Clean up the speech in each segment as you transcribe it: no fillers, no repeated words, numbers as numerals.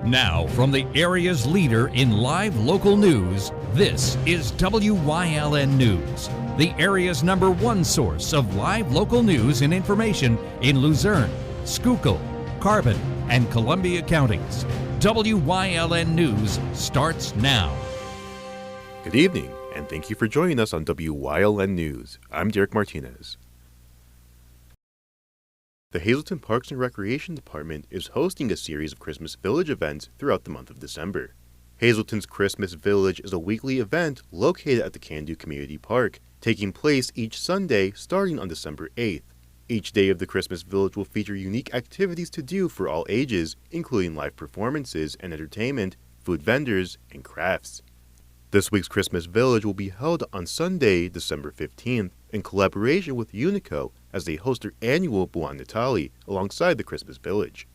Now, from the area's leader in live local news, this is WYLN News, the area's #1 source of live local news and information in Luzerne, Schuylkill, Carbon, and Columbia counties. WYLN News starts now. Good evening, and thank you for joining us on WYLN News. I'm Derek Martinez. The Hazleton Parks and Recreation Department is hosting a series of Christmas Village events throughout the month of December. Hazleton's Christmas Village is a weekly event located at the Candu Community Park, taking place each Sunday starting on December 8th. Each day of the Christmas Village will feature unique activities to do for all ages, including live performances and entertainment, food vendors, and crafts. This week's Christmas Village will be held on Sunday, December 15th, in collaboration with Unico as they host their annual Buon Natale alongside the Christmas Village.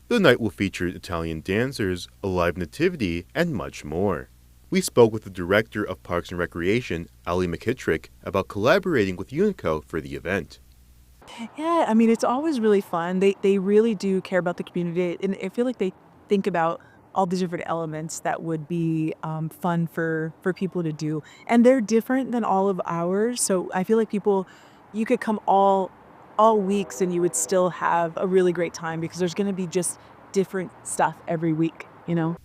The night will feature Italian dancers, a live nativity, and much more. We spoke with the Director of Parks and Recreation, Ali McKittrick, about collaborating with Unico for the event. Yeah, I mean, it's always really fun. They really do care about the community, and I feel like they think about all the different elements that would be fun for people to do. And they're different than all of ours, so I feel like you could come all weeks and you would still have a really great time because there's going to be just different stuff every week, you know?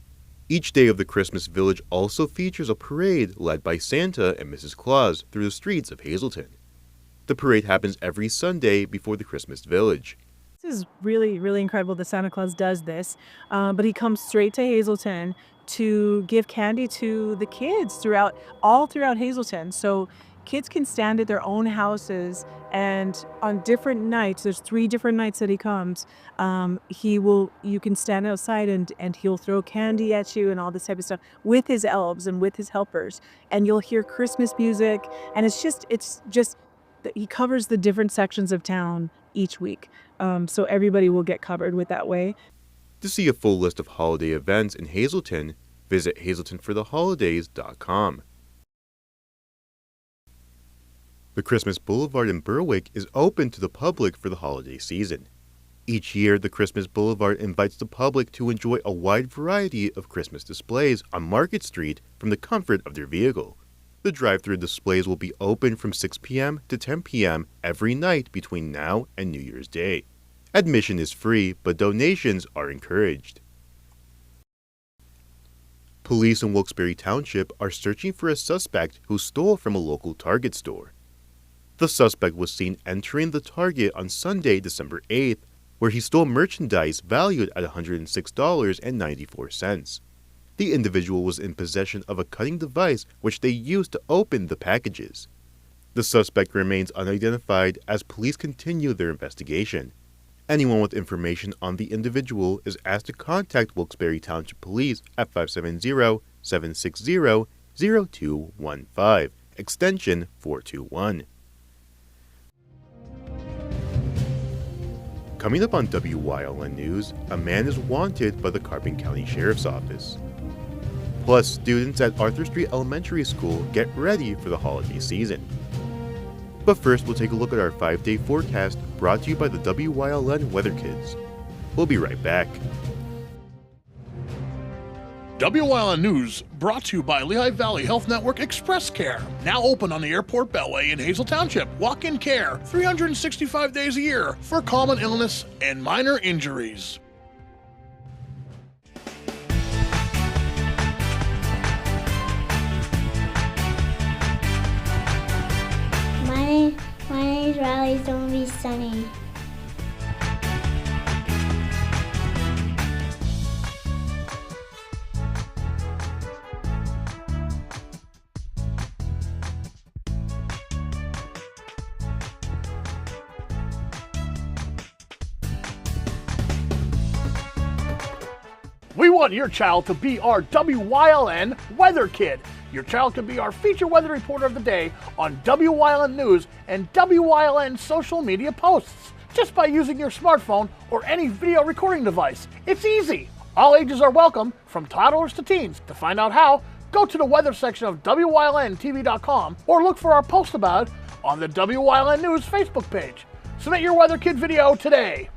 Each day of the Christmas Village also features a parade led by Santa and Mrs. Claus through the streets of Hazleton. The parade happens every Sunday before the Christmas Village. This is really, really incredible that Santa Claus does this, but he comes straight to Hazleton to give candy to the kids throughout Hazleton. So kids can stand at their own houses, and on different nights, there's 3 different nights that he comes, you can stand outside and he'll throw candy at you and all this type of stuff with his elves and with his helpers. And you'll hear Christmas music, and it's just he covers the different sections of town each week. So everybody will get covered with that way. To see a full list of holiday events in Hazleton, visit hazletonfortheholidays.com. The Christmas Boulevard in Berwick is open to the public for the holiday season. Each year, the Christmas Boulevard invites the public to enjoy a wide variety of Christmas displays on Market Street from the comfort of their vehicle. The drive-thru displays will be open from 6 p.m. to 10 p.m. every night between now and New Year's Day. Admission is free, but donations are encouraged. Police in Wilkes-Barre Township are searching for a suspect who stole from a local Target store. The suspect was seen entering the Target on Sunday, December 8th, where he stole merchandise valued at $106.94. The individual was in possession of a cutting device which they used to open the packages. The suspect remains unidentified as police continue their investigation. Anyone with information on the individual is asked to contact Wilkes-Barre Township Police at 570-760-0215, extension 421. Coming up on WYLN News, a man is wanted by the Carbon County Sheriff's Office. Plus, students at Arthur Street Elementary School get ready for the holiday season. But first, we'll take a look at our 5-day forecast brought to you by the WYLN Weather Kids. We'll be right back. WYLN News brought to you by Lehigh Valley Health Network Express Care. Now open on the Airport Beltway in Hazel Township. Walk-in care 365 days a year for common illness and minor injuries. My name's Riley. It's gonna be sunny. We want your child to be our WYLN Weather Kid. Your child can be our feature weather reporter of the day on WYLN News and WYLN social media posts just by using your smartphone or any video recording device. It's easy. All ages are welcome, from toddlers to teens. To find out how, go to the weather section of WYLNTV.com or look for our post about it on the WYLN News Facebook page. Submit your Weather Kid video today.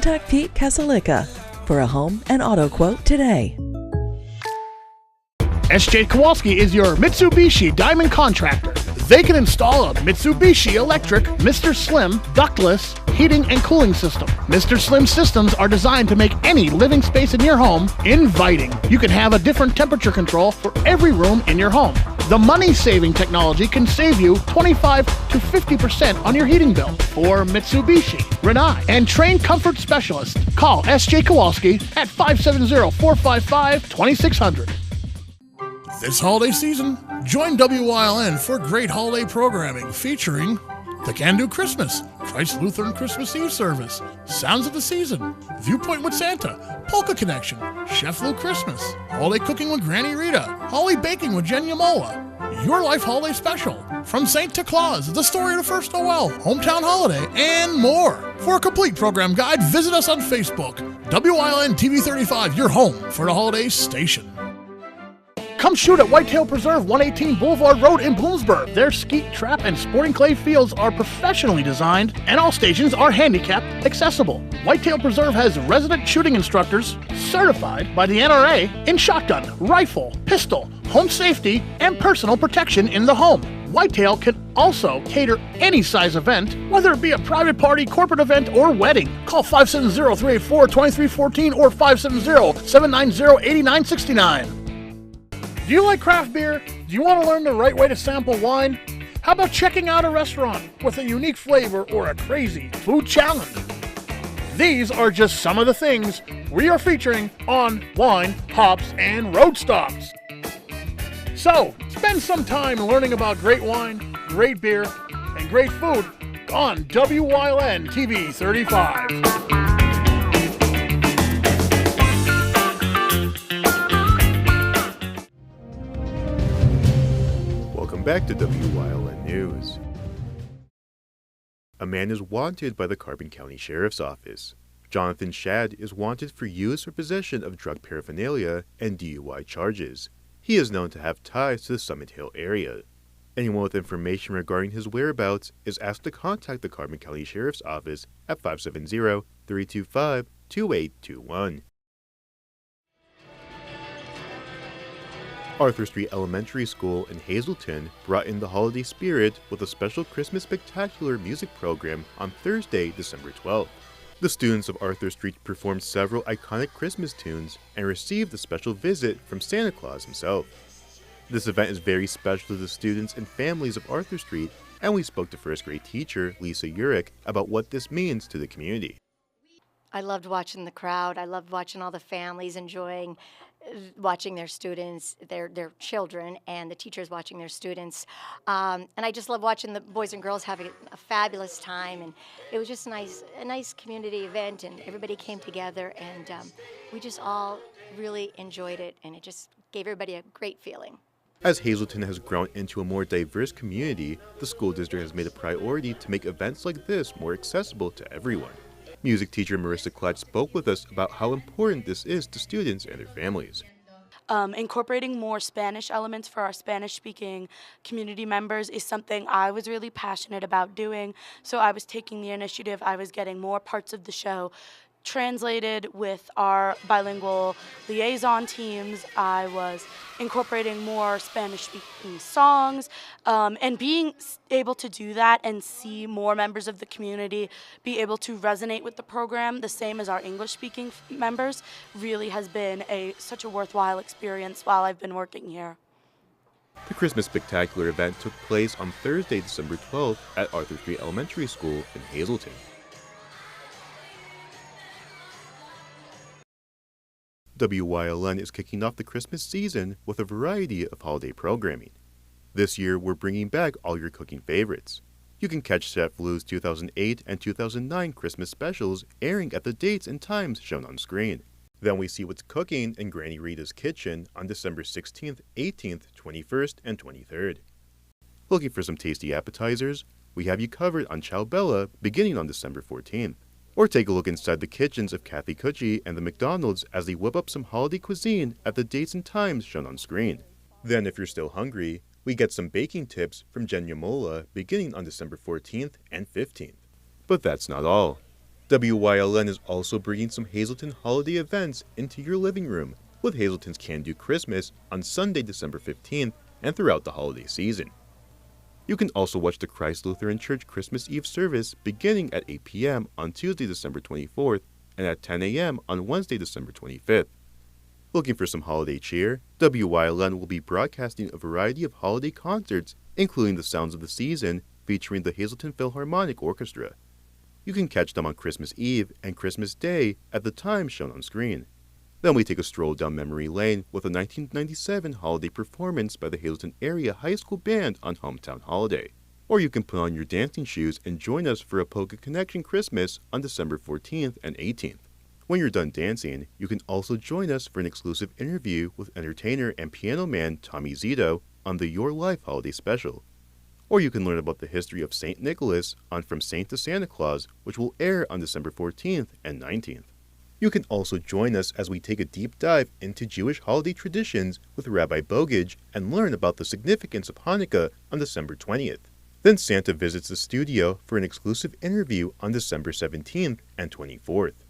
Contact Pete Casalica for a home and auto quote today. SJ Kowalski is your Mitsubishi Diamond Contractor. They can install a Mitsubishi electric Mr. Slim ductless heating and cooling system. Mr. Slim systems are designed to make any living space in your home inviting. You can have a different temperature control for every room in your home. The money-saving technology can save you 25 to 50% on your heating bill. For Mitsubishi, Rinnai, and trained comfort specialists, call SJ Kowalski at 570-455-2600. This holiday season, join WYLN for great holiday programming featuring The Can Do Christmas, Christ Lutheran Christmas Eve service, Sounds of the Season, Viewpoint with Santa, Polka Connection, Chef Lou Christmas, Holiday Cooking with Granny Rita, Holiday Baking with Jen Yamola, Your Life Holiday Special, From Saint to Claus, The Story of the First Noel, Hometown Holiday, and more. For a complete program guide, visit us on Facebook. WYLN TV 35, your home for the holiday station. Come shoot at Whitetail Preserve, 118 Boulevard Road in Bloomsburg. Their skeet, trap, and sporting clay fields are professionally designed, and all stations are handicap accessible. Whitetail Preserve has resident shooting instructors certified by the NRA in shotgun, rifle, pistol, home safety, and personal protection in the home. Whitetail can also cater any size event, whether it be a private party, corporate event, or wedding. Call 570-384-2314 or 570-790-8969. Do you like craft beer? Do you want to learn the right way to sample wine? How about checking out a restaurant with a unique flavor or a crazy food challenge? These are just some of the things we are featuring on Wine, Hops, and Road Stops. So, spend some time learning about great wine, great beer, and great food on WYLN TV 35. Welcome back to WYLN News. A man is wanted by the Carbon County Sheriff's Office. Jonathan Shadd is wanted for use or possession of drug paraphernalia and DUI charges. He is known to have ties to the Summit Hill area. Anyone with information regarding his whereabouts is asked to contact the Carbon County Sheriff's Office at 570-325-2821. Arthur Street Elementary School in Hazleton brought in the holiday spirit with a special Christmas spectacular music program on Thursday, December 12th. The students of Arthur Street performed several iconic Christmas tunes and received a special visit from Santa Claus himself. This event is very special to the students and families of Arthur Street, and we spoke to first grade teacher Lisa Urich about what this means to the community. I loved watching the crowd. I loved watching all the families enjoying watching their students, their children, and the teachers watching their students. And I just love watching the boys and girls having a fabulous time. And it was just a nice community event, and everybody came together, and we just all really enjoyed it, and it just gave everybody a great feeling. As Hazleton has grown into a more diverse community, the school district has made a priority to make events like this more accessible to everyone. Music teacher Marissa Clutch spoke with us about how important this is to students and their families. Incorporating more Spanish elements for our Spanish-speaking community members is something I was really passionate about doing, so I was taking the initiative. I was getting more parts of the show translated with our bilingual liaison teams. I was incorporating more Spanish-speaking songs, and being able to do that and see more members of the community be able to resonate with the program the same as our English-speaking members really has been such a worthwhile experience while I've been working here. The Christmas Spectacular event took place on Thursday, December 12th at Arthur Street Elementary School in Hazleton. WYLN is kicking off the Christmas season with a variety of holiday programming. This year, we're bringing back all your cooking favorites. You can catch Chef Lou's 2008 and 2009 Christmas specials airing at the dates and times shown on screen. Then we see what's cooking in Granny Rita's kitchen on December 16th, 18th, 21st, and 23rd. Looking for some tasty appetizers? We have you covered on Ciao Bella beginning on December 14th. Or take a look inside the kitchens of Kathy Cucci and the McDonald's as they whip up some holiday cuisine at the dates and times shown on screen. Then, if you're still hungry, we get some baking tips from Jen Yamola beginning on December 14th and 15th. But that's not all. WYLN is also bringing some Hazleton holiday events into your living room with Hazleton's Can Do Christmas on Sunday, December 15th and throughout the holiday season. You can also watch the Christ Lutheran Church Christmas Eve service beginning at 8 p.m. on Tuesday, December 24th and at 10 a.m. on Wednesday, December 25th. Looking for some holiday cheer? WYLN will be broadcasting a variety of holiday concerts, including the Sounds of the Season, featuring the Hazleton Philharmonic Orchestra. You can catch them on Christmas Eve and Christmas Day at the time shown on screen. Then we take a stroll down memory lane with a 1997 holiday performance by the Hazleton Area High School Band on Hometown Holiday. Or you can put on your dancing shoes and join us for a Polka Connection Christmas on December 14th and 18th. When you're done dancing, you can also join us for an exclusive interview with entertainer and piano man Tommy Zito on the Your Life Holiday Special. Or you can learn about the history of St. Nicholas on From Saint to Santa Claus, which will air on December 14th and 19th. You can also join us as we take a deep dive into Jewish holiday traditions with Rabbi Bogage and learn about the significance of Hanukkah on December 20th. Then Santa visits the studio for an exclusive interview on December 17th and 24th.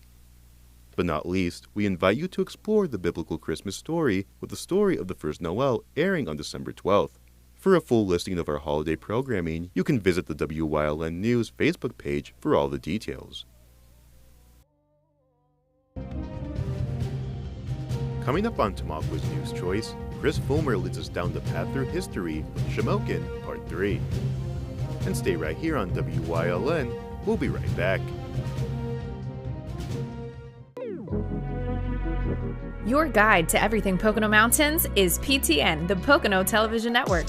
But not least, we invite you to explore the biblical Christmas story with the story of the first Noel airing on December 12th. For a full listing of our holiday programming, you can visit the WYLN News Facebook page for all the details. Coming up on Tamaulipa's News Choice, Chris Fulmer leads us down the path through history with Shamokin Part 3. And stay right here on WYLN, we'll be right back. Your guide to everything Pocono Mountains is PTN, the Pocono Television Network.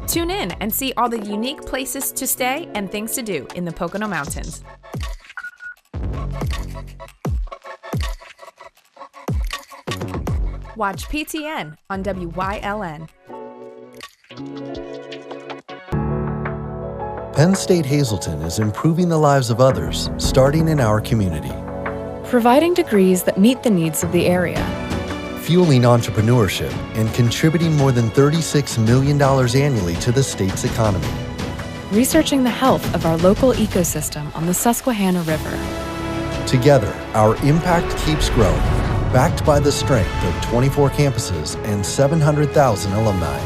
Tune in and see all the unique places to stay and things to do in the Pocono Mountains. Watch PTN on WYLN. Penn State Hazleton is improving the lives of others, starting in our community. Providing degrees that meet the needs of the area. Fueling entrepreneurship and contributing more than $36 million annually to the state's economy. Researching the health of our local ecosystem on the Susquehanna River. Together, our impact keeps growing, backed by the strength of 24 campuses and 700,000 alumni.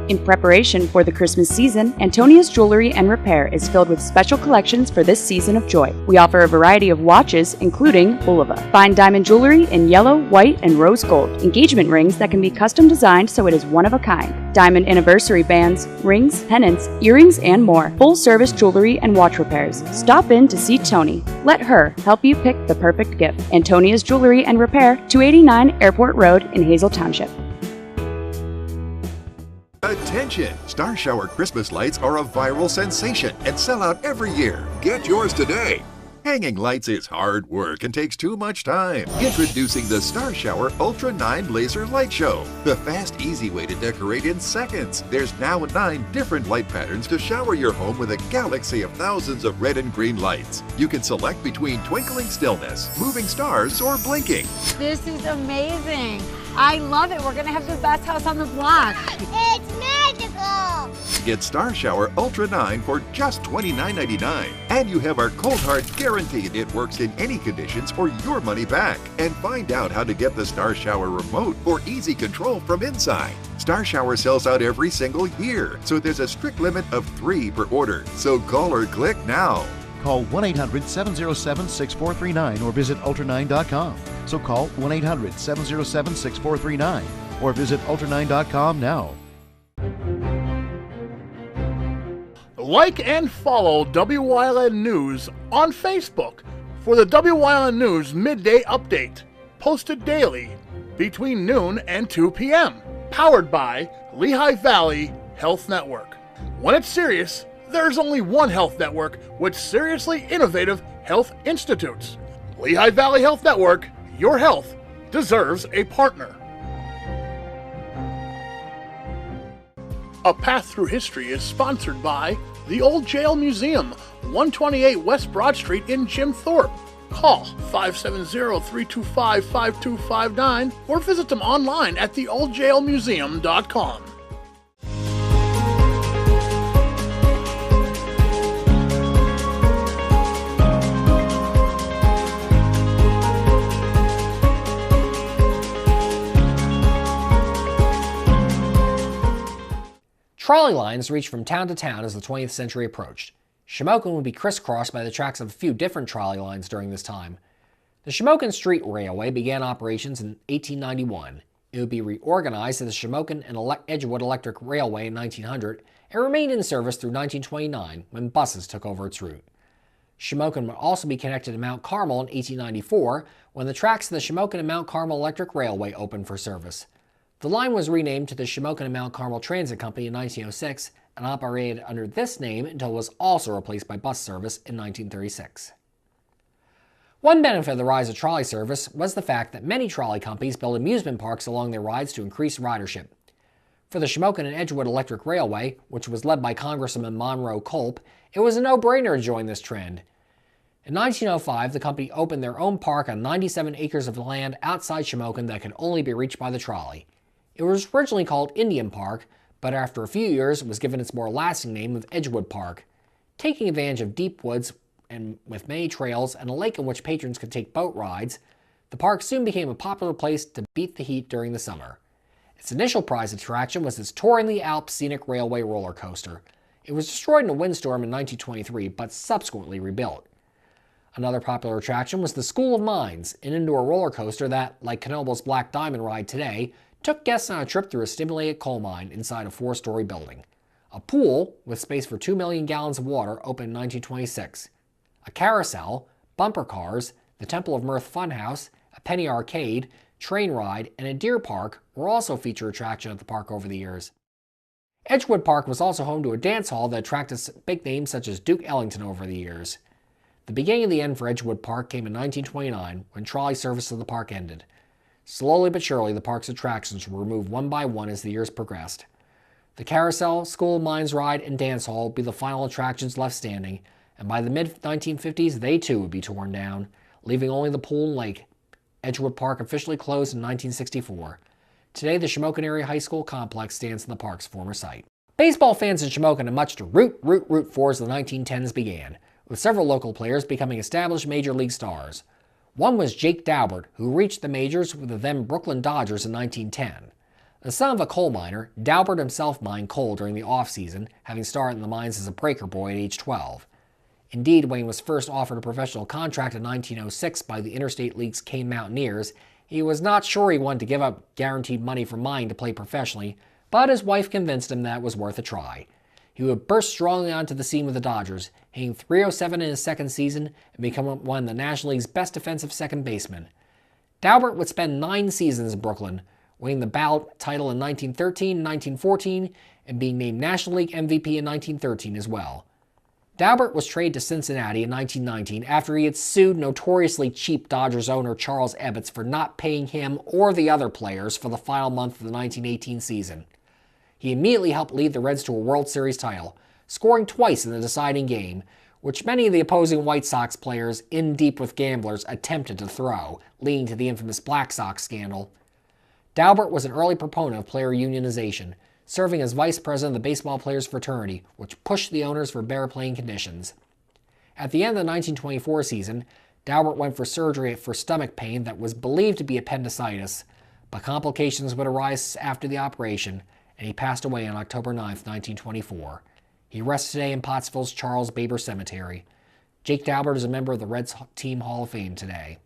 In preparation for the Christmas season, Antonia's Jewelry and Repair is filled with special collections for this season of joy. We offer a variety of watches, including Bulova. Fine diamond jewelry in yellow, white, and rose gold. Engagement rings that can be custom designed so it is one of a kind. Diamond anniversary bands, rings, pendants, earrings, and more. Full service jewelry and watch repairs. Stop in to see Tony. Let her help you pick the perfect gift. Antonia's Jewelry and Repair, 289 Airport Road in Hazel Township. Attention! Star Shower Christmas lights are a viral sensation and sell out every year. Get yours today. Hanging lights is hard work and takes too much time. Introducing the Star Shower Ultra 9 Laser Light Show. The fast, easy way to decorate in seconds. There's now 9 different light patterns to shower your home with a galaxy of thousands of red and green lights. You can select between twinkling stillness, moving stars, or blinking. This is amazing. I love it. We're going to have the best house on the block. It's magical. Get Star Shower Ultra 9 for just $29.99. And you have our cold hard guaranteed it works in any conditions or your money back. And find out how to get the Star Shower remote for easy control from inside. Star Shower sells out every single year, so there's a strict limit of 3 per order. So call or click now. Call 1-800-707-6439 or visit ultra9.com. So call 1-800-707-6439 or visit ultra9.com now. Like and follow WYLN News on Facebook for the WYLN News Midday Update, posted daily between noon and 2 p.m., powered by Lehigh Valley Health Network. When it's serious, there's only one health network with seriously innovative health institutes. Lehigh Valley Health Network, your health deserves a partner. A Path Through History is sponsored by the Old Jail Museum, 128 West Broad Street in Jim Thorpe. Call 570-325-5259 or visit them online at theoldjailmuseum.com. Trolley lines reached from town to town as the 20th century approached. Shamokin would be crisscrossed by the tracks of a few different trolley lines during this time. The Shamokin Street Railway began operations in 1891. It would be reorganized as the Shamokin and Edgewood Electric Railway in 1900 and remained in service through 1929 when buses took over its route. Shamokin would also be connected to Mount Carmel in 1894 when the tracks of the Shamokin and Mount Carmel Electric Railway opened for service. The line was renamed to the Shamokin and Mount Carmel Transit Company in 1906 and operated under this name until it was also replaced by bus service in 1936. One benefit of the rise of trolley service was the fact that many trolley companies built amusement parks along their rides to increase ridership. For the Shamokin and Edgewood Electric Railway, which was led by Congressman Monroe Culp, it was a no-brainer to join this trend. In 1905, the company opened their own park on 97 acres of land outside Shamokin that could only be reached by the trolley. It was originally called Indian Park, but after a few years it was given its more lasting name of Edgewood Park. Taking advantage of deep woods and with many trails and a lake in which patrons could take boat rides, the park soon became a popular place to beat the heat during the summer. Its initial prize attraction was its Touring the Alps Scenic Railway roller coaster. It was destroyed in a windstorm in 1923, but subsequently rebuilt. Another popular attraction was the School of Mines, an indoor roller coaster that, like Knoebel's Black Diamond ride today, took guests on a trip through a stimulated coal mine inside a 4-story building. A pool, with space for 2 million gallons of water, opened in 1926. A carousel, bumper cars, the Temple of Mirth Funhouse, a penny arcade, train ride, and a deer park were also feature attractions at the park over the years. Edgewood Park was also home to a dance hall that attracted big names such as Duke Ellington over the years. The beginning of the end for Edgewood Park came in 1929 when trolley service to the park ended. Slowly but surely, the park's attractions were removed one by one as the years progressed. The carousel, School of Mines ride, and dance hall would be the final attractions left standing, and by the mid-1950s, they too would be torn down, leaving only the pool and lake. Edgewood Park officially closed in 1964. Today, the Shamokin Area High School complex stands in the park's former site. Baseball fans in Shamokin had much to root for as the 1910s began, with several local players becoming established major league stars. One was Jake Daubert, who reached the majors with the then Brooklyn Dodgers in 1910. The son of a coal miner, Daubert himself mined coal during the off-season, having started in the mines as a breaker boy at age 12. Indeed, when he was first offered a professional contract in 1906 by the Interstate League's Kane Mountaineers, he was not sure he wanted to give up guaranteed money for mining to play professionally, but his wife convinced him that it was worth a try. He would burst strongly onto the scene with the Dodgers, hitting .307 in his second season and becoming one of the National League's best defensive second basemen. Daubert would spend 9 seasons in Brooklyn, winning the Ballot title in 1913 and 1914, and being named National League MVP in 1913 as well. Daubert was traded to Cincinnati in 1919 after he had sued notoriously cheap Dodgers owner Charles Ebbets for not paying him or the other players for the final month of the 1918 season. He immediately helped lead the Reds to a World Series title, scoring twice in the deciding game, which many of the opposing White Sox players in deep with gamblers attempted to throw, leading to the infamous Black Sox scandal. Daubert was an early proponent of player unionization, serving as vice president of the Baseball Players Fraternity, which pushed the owners for better playing conditions. At the end of the 1924 season, Daubert went for surgery for stomach pain that was believed to be appendicitis, but complications would arise after the operation, and he passed away on October 9, 1924. He rests today in Pottsville's Charles Baber Cemetery. Jake Daubert is a member of the Reds Team Hall of Fame today.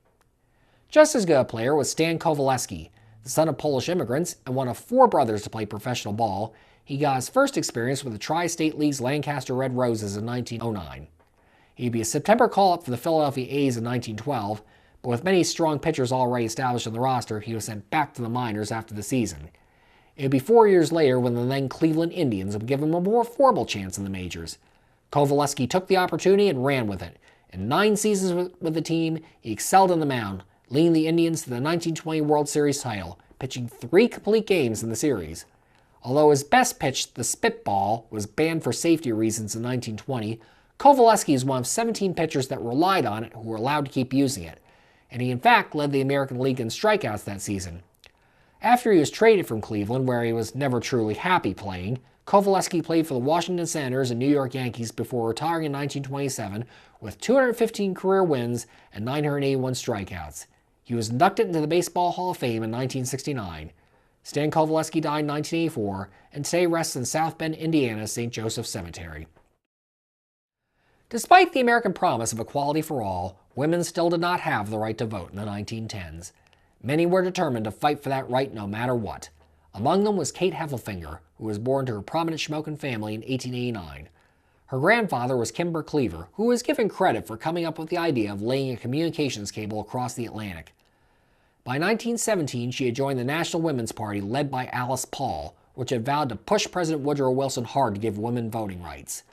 Just as good a player was Stan Kowaleski. The son of Polish immigrants and one of 4 brothers to play professional ball, he got his first experience with the Tri-State League's Lancaster Red Roses in 1909. He'd be a September call-up for the Philadelphia A's in 1912, but with many strong pitchers already established on the roster, he was sent back to the minors after the season. It would be 4 years later when the then Cleveland Indians would give him a more formal chance in the majors. Kowaleski took the opportunity and ran with it. In 9 seasons with the team, he excelled on the mound, leading the Indians to the 1920 World Series title, pitching 3 complete games in the series. Although his best pitch, the spitball, was banned for safety reasons in 1920, Kovaleski is one of 17 pitchers that relied on it who were allowed to keep using it, and he in fact led the American League in strikeouts that season. After he was traded from Cleveland, where he was never truly happy playing, Kovaleski played for the Washington Senators and New York Yankees before retiring in 1927 with 215 career wins and 981 strikeouts. He was inducted into the Baseball Hall of Fame in 1969. Stan Kovaleski died in 1984 and today rests in South Bend, Indiana's St. Joseph Cemetery. Despite the American promise of equality for all, women still did not have the right to vote in the 1910s. Many were determined to fight for that right no matter what. Among them was Kate Heffelfinger, who was born to a prominent Shamokin family in 1889. Her grandfather was Kimber Cleaver, who was given credit for coming up with the idea of laying a communications cable across the Atlantic. By 1917, she had joined the National Women's Party led by Alice Paul, which had vowed to push President Woodrow Wilson hard to give women voting rights.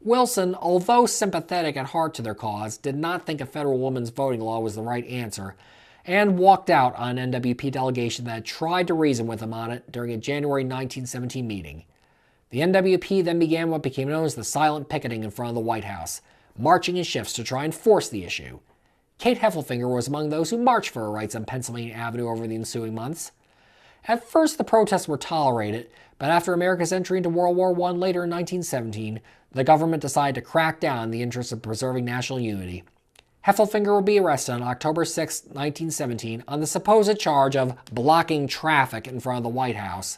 Wilson, although sympathetic at heart to their cause, did not think a federal women's voting law was the right answer, and walked out on an NWP delegation that had tried to reason with him on it during a January 1917 meeting. The NWP then began what became known as the silent picketing in front of the White House, marching in shifts to try and force the issue. Kate Heffelfinger was among those who marched for her rights on Pennsylvania Avenue over the ensuing months. At first, the protests were tolerated, but after America's entry into World War I later in 1917, the government decided to crack down in the interest of preserving national unity. Heffelfinger would be arrested on October 6, 1917, on the supposed charge of blocking traffic in front of the White House.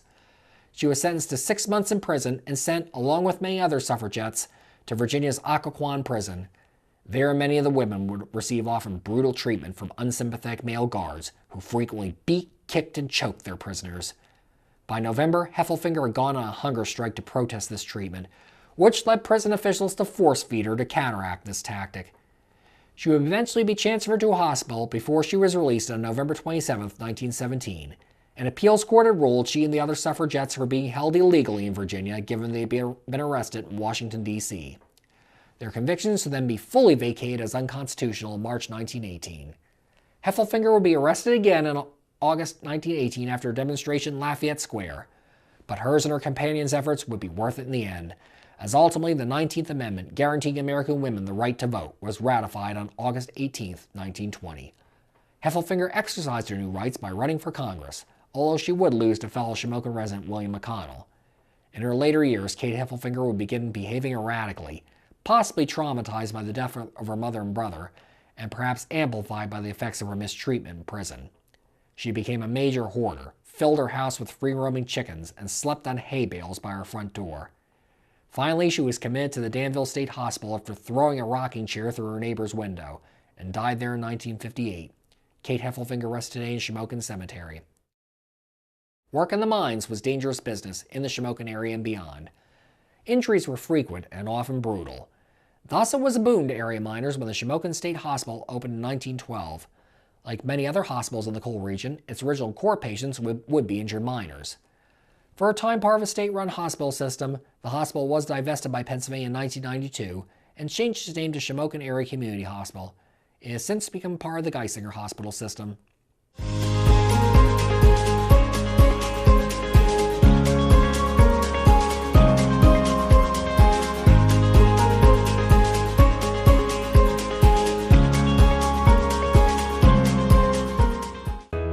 She was sentenced to 6 months in prison and sent, along with many other suffragettes, to Virginia's Occoquan prison. There, many of the women would receive often brutal treatment from unsympathetic male guards, who frequently beat, kicked, and choked their prisoners. By November, Heffelfinger had gone on a hunger strike to protest this treatment, which led prison officials to force-feed her to counteract this tactic. She would eventually be transferred to a hospital before she was released on November 27, 1917. An appeals court had ruled she and the other suffragettes were being held illegally in Virginia, given they had been arrested in Washington, D.C. Their convictions would then be fully vacated as unconstitutional in March 1918. Heffelfinger would be arrested again in August 1918 after a demonstration in Lafayette Square, but hers and her companions' efforts would be worth it in the end, as ultimately the 19th Amendment, guaranteeing American women the right to vote, was ratified on August 18, 1920. Heffelfinger exercised her new rights by running for Congress, although she would lose to fellow Shamokin resident William McConnell. In her later years, Kate Heffelfinger would begin behaving erratically, possibly traumatized by the death of her mother and brother, and perhaps amplified by the effects of her mistreatment in prison. She became a major hoarder, filled her house with free-roaming chickens, and slept on hay bales by her front door. Finally, she was committed to the Danville State Hospital after throwing a rocking chair through her neighbor's window, and died there in 1958. Kate Heffelfinger rests today in Shamokin Cemetery. Work in the mines was dangerous business in the Shamokin area and beyond. Injuries were frequent and often brutal. Thus, it was a boon to area miners when the Shamokin State Hospital opened in 1912. Like many other hospitals in the coal region, its original core patients would be injured miners. For a time part of a state-run hospital system, the hospital was divested by Pennsylvania in 1992 and changed its name to Shamokin Area Community Hospital. It has since become part of the Geisinger Hospital system.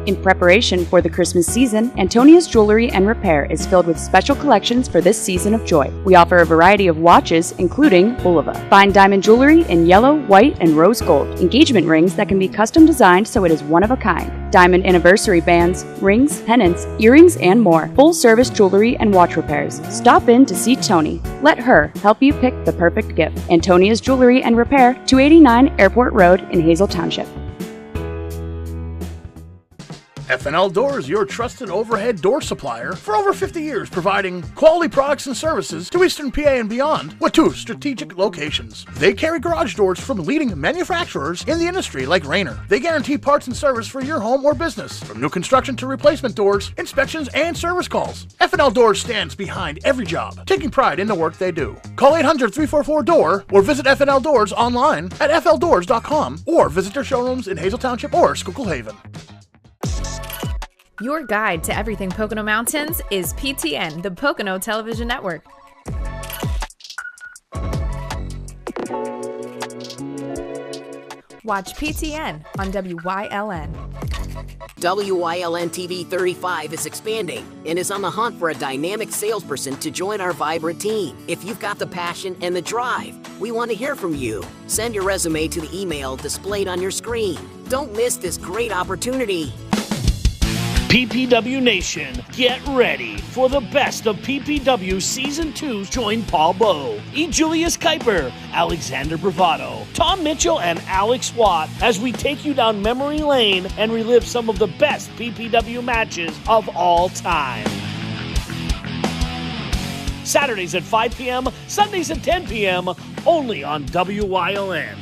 In preparation for the Christmas season, Antonia's Jewelry and Repair is filled with special collections for this season of joy. We offer a variety of watches, including Bulova. Fine diamond jewelry in yellow, white, and rose gold. Engagement rings that can be custom designed so it is one of a kind. Diamond anniversary bands, rings, pendants, earrings, and more. Full-service jewelry and watch repairs. Stop in to see Toni. Let her help you pick the perfect gift. Antonia's Jewelry and Repair, 289 Airport Road in Hazel Township. F&L Doors, your trusted overhead door supplier for over 50 years, providing quality products and services to Eastern PA and beyond with 2 strategic locations. They carry garage doors from leading manufacturers in the industry like Rainer. They guarantee parts and service for your home or business, from new construction to replacement doors, inspections, and service calls. F&L Doors stands behind every job, taking pride in the work they do. Call 800-344-DOOR or visit F&L Doors online at fldoors.com or visit their showrooms in Hazel Township or Schuylkill Haven. Your guide to everything Pocono Mountains is PTN, the Pocono Television Network. Watch PTN on WYLN. WYLN TV 35 is expanding and is on the hunt for a dynamic salesperson to join our vibrant team. If you've got the passion and the drive, we want to hear from you. Send your resume to the email displayed on your screen. Don't miss this great opportunity. PPW Nation, get ready for the best of PPW Season 2. Join Paul Bowe, E. Julius Kuiper, Alexander Bravado, Tom Mitchell, and Alex Watt as we take you down memory lane and relive some of the best PPW matches of all time. Saturdays at 5 p.m., Sundays at 10 p.m., only on WYLN.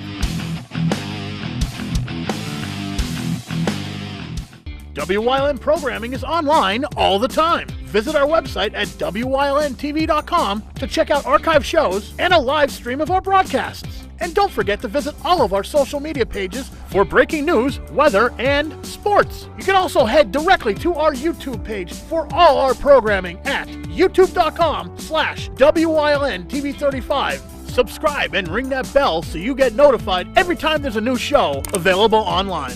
WYLN programming is online all the time. Visit our website at WYLNTV.com to check out archive shows and a live stream of our broadcasts. And don't forget to visit all of our social media pages for breaking news, weather, and sports. You can also head directly to our YouTube page for all our programming at youtube.com/WYLNTV35. Subscribe and ring that bell so you get notified every time there's a new show available online.